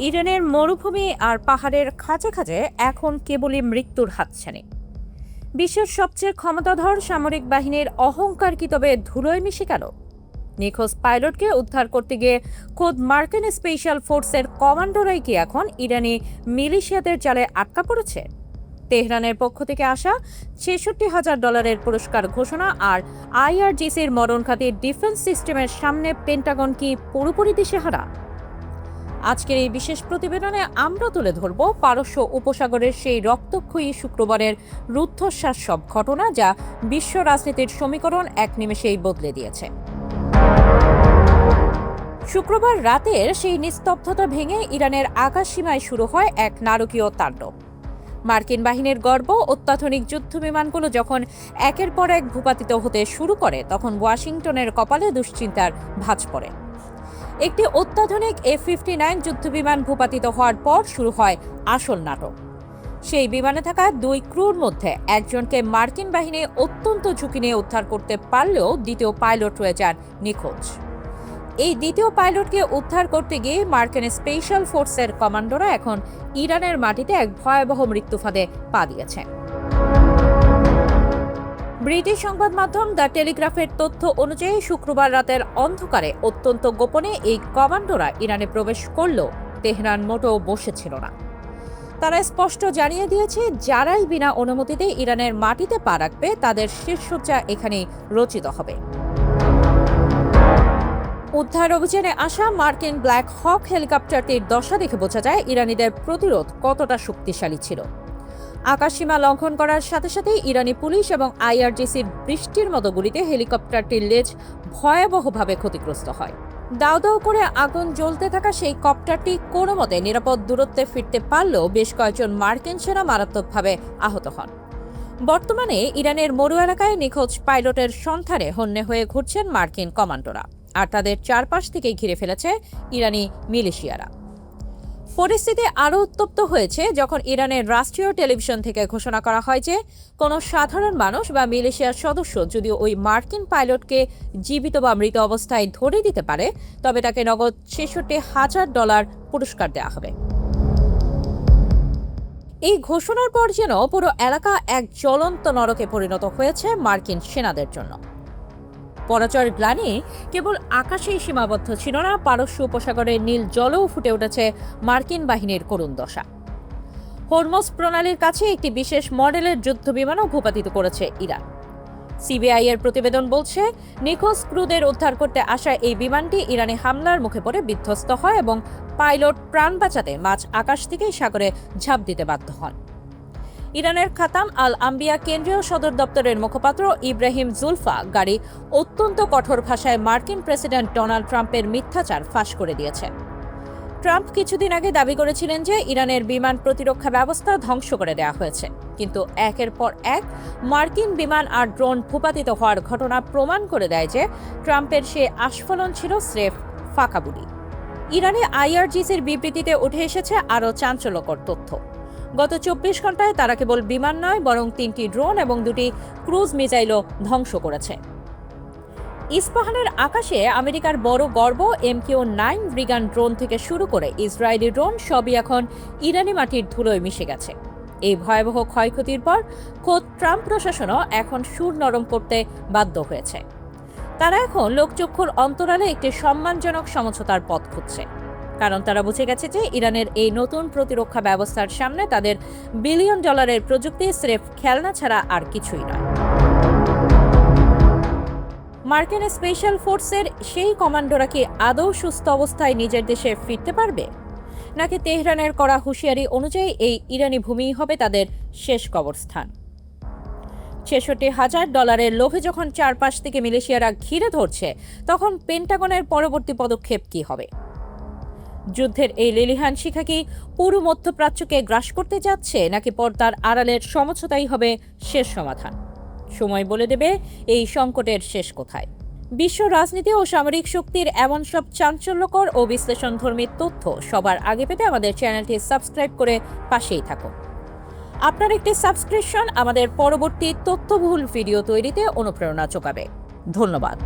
ইরানের মরুভূমি আর পাহাড়ের খাঁজে খাঁজে এখন কেবলই মৃত্যুর হাতছানি। বিশ্বের সবচেয়ে ক্ষমতাধর সামরিক বাহিনীর অহংকার কি তবে ধুলোয় মিশে গেল? নিখোঁজ পাইলটকে উদ্ধার করতে গিয়ে খোদ মার্কিন স্পেশাল ফোর্সের কমান্ডোরাই কি এখন ইরানি মিলিশিয়াদের জালে আটকা পড়েছে? তেহরানের পক্ষ থেকে আসা $৬৬,০০০ পুরস্কার ঘোষণা আর আইআরজিসির মরণঘাতী ডিফেন্স সিস্টেমের সামনে পেন্টাগন কি পুরোপুরি দিশেহারা? আজকের এই বিশেষ প্রতিবেদনে আমরা তুলে ধরব পারস্য উপসাগরের সেই রক্তক্ষয়ী শুক্রবারের রুদ্ধশ্বাস সব ঘটনা যা বিশ্ব রাজনীতির সমীকরণ এক নিমেষেই বদলে দিয়েছে। শুক্রবার রাতের সেই নিস্তব্ধতা ভেঙে ইরানের আকাশসীমায় শুরু হয় এক নারকীয় তাণ্ডব। মার্কিন বাহিনীর গর্ব অত্যাধুনিক যুদ্ধবিমানগুলো যখন একের পর এক ভূপাতিত হতে শুরু করে তখন ওয়াশিংটনের কপালে দুশ্চিন্তার ভাঁজ পড়ে। একটি অত্যাধুনিক F-59 যুদ্ধবিমান ভূপাতিত হওয়ার পর শুরু হয় আসল নাটক। সেই বিমানে থাকা 2 ক্রুর মধ্যে একজনকে মার্কিন বাহিনী অত্যন্ত ঝুঁকি নিয়ে উদ্ধার করতে পারলেও দ্বিতীয় পাইলট রয়ে যান নিখোঁজ। এই দ্বিতীয় পাইলটকে উদ্ধার করতে গিয়ে মার্কিন স্পেশাল ফোর্সের কমান্ডোরা এখন ইরানের মাটিতে এক ভয়াবহ মৃত্যু ফাঁদে পা দিয়েছেন। ব্রিটিশ সংবাদ মাধ্যম দ্য টেলিগ্রাফের তথ্য অনুযায়ী শুক্রবার রাতের অন্ধকারে অত্যন্ত গোপনে এই কমান্ডোরা ইরানে প্রবেশ করলেও তেহরান মোটেও বসেছিল না। তারা স্পষ্ট জানিয়ে দিয়েছে যারাই বিনা অনুমতিতে ইরানের মাটিতে পা রাখবে তাদের শেষসজ্জা এখানেই রচিত হবে। উদ্ধার অভিযানে আসা মার্কিন ব্ল্যাক হক হেলিকপ্টারটির দশা দেখে বোঝা যায় ইরানিদের প্রতিরোধ কতটা শক্তিশালী ছিল। আকাশসীমা লঙ্ঘন করার সাথে সাথেই ইরানি পুলিশ এবং আইআরজিসির বৃষ্টির মতো গুলিতে হেলিকপ্টারটির লেজ ভয়াবহভাবে ক্ষতিগ্রস্ত হয়। দাউ দাউ করে আগুন জ্বলতে থাকা সেই কপ্টারটি কোনো মতে নিরাপদ দূরত্বে ফিরতে পারলেও বেশ কয়েকজন মার্কিন সেনা মারাত্মকভাবে আহত হন। বর্তমানে ইরানের মরু এলাকায় নিখোঁজ পাইলটের সন্ধানে হন্যে হয়ে ঘুরছেন মার্কিন কমান্ডোরা, আর তাদের চারপাশ থেকে ঘিরে ফেলেছে ইরানি মিলিশিয়ারা। পরিস্থিতি আরও উত্তপ্ত হয়েছে যখন ইরানের রাষ্ট্রীয় টেলিভিশন থেকে ঘোষণা করা হয় যে কোনো সাধারণ মানুষ বা মিলিশিয়ার সদস্য যদি ওই মার্কিন পাইলটকে জীবিত বা মৃত অবস্থায় ধরে দিতে পারে তবে তাকে নগদ $৬৬,০০০ পুরস্কার দেওয়া হবে। এই ঘোষণার পর যেন পুরো এলাকা এক জ্বলন্ত নরকে পরিণত হয়েছে মার্কিন সেনাদের জন্য। পরাজয়ের গ্লানি কেবল আকাশেই সীমাবদ্ধ ছিল না, পারস্য উপসাগরের নীল জলেও ফুটে উঠেছে মার্কিন বাহিনীর করুণ দশা। হরমুজ প্রণালীর কাছে একটি বিশেষ মডেলের যুদ্ধবিমানও ভূপাতিত করেছে ইরান। সিবিআই এর প্রতিবেদন বলছে নিখোঁজ ক্রুদের উদ্ধার করতে আসা এই বিমানটি ইরানি হামলার মুখে পড়ে বিধ্বস্ত হয় এবং পাইলট প্রাণ বাঁচাতে মাঝ আকাশ থেকেই সাগরে ঝাঁপ দিতে বাধ্য হন। ইরানের খাতাম আল আম্বিয়া কেন্দ্রীয় সদর দপ্তরের মুখপাত্র ইব্রাহিম জুলফা গাড়ি অত্যন্ত কঠোর ভাষায় মার্কিন প্রেসিডেন্ট ডোনাল্ড ট্রাম্পের মিথ্যাচার ফাঁস করে দিয়েছেন। ট্রাম্প কিছুদিন আগে দাবি করেছিলেন যে ইরানের বিমান প্রতিরক্ষা ব্যবস্থা ধ্বংস করে দেওয়া হয়েছে, কিন্তু একের পর এক মার্কিন বিমান আর ড্রোন ভূপাতিত হওয়ার ঘটনা প্রমাণ করে দেয় যে ট্রাম্পের সে আস্ফালন ছিল স্রেফ ফাঁকা বুলি। ইরানে আইআরজিসির বিবৃতিতে উঠে এসেছে আরও চাঞ্চল্যকর তথ্য। গত 24 ঘন্টায় তারা কেবল বিমান নয় বরং 3টি ড্রোন এবং 2টি ক্রুজ মিসাইলও ধ্বংস করেছে। ইস্পাহানের আকাশে আমেরিকার বড় গর্ব MQ-9 ব্রিগান ড্রোন থেকে শুরু করে ইসরায়েলি ড্রোন সবই এখন ইরানি মাটির ধুলোয় মিশে গেছে। এই ভয়াবহ ক্ষয়ক্ষতির পর খোদ ট্রাম্প প্রশাসনও এখন সুর নরম করতে বাধ্য হয়েছে। তারা এখন লোকচক্ষুর অন্তরালে একটি সম্মানজনক সমঝোতার পথ খুঁজছে, কারণ তারা বুঝে গেছে যে ইরানের এই নতুন প্রতিরক্ষা ব্যবস্থার সামনে তাদের $1 বিলিয়ন প্রযুক্তি স্রেফ খেলনা ছাড়া আর কিছুই নয়। মার্কিন স্পেশাল ফোর্সের সেই কমান্ডোরা কি আদৌ সুস্থ অবস্থায় নিজের দেশে ফিরতে পারবে, নাকি তেহরানের করা হুঁশিয়ারি অনুযায়ী এই ইরানি ভূমিই হবে তাদের শেষ কবরস্থান? $৬৬,০০০ লোভে যখন চারপাশ থেকে মিলিশিয়ারা ঘিরে ধরছে তখন পেন্টাগনের পরবর্তী পদক্ষেপ কি হবে? যুদ্ধের এই লেলিহান শিখা কি পুরো মধ্যপ্রাচ্যকে গ্রাস করতে যাচ্ছে, নাকি পর্দার আড়ালের সমঝোতাই হবে শেষ সমাধান? সময় বলে দেবে এই সংকটের শেষ কোথায়। বিশ্ব রাজনীতি ও সামরিক শক্তির এমন সব চাঞ্চল্যকর ও বিশ্লেষণধর্মী তথ্য সবার আগে পেতে আমাদের চ্যানেলটি সাবস্ক্রাইব করে পাশেই থাকুন। আপনার একটি সাবস্ক্রিপশন আমাদের পরবর্তী তথ্যবহুল ভিডিও তৈরিতে অনুপ্রেরণা যোগাবে। ধন্যবাদ।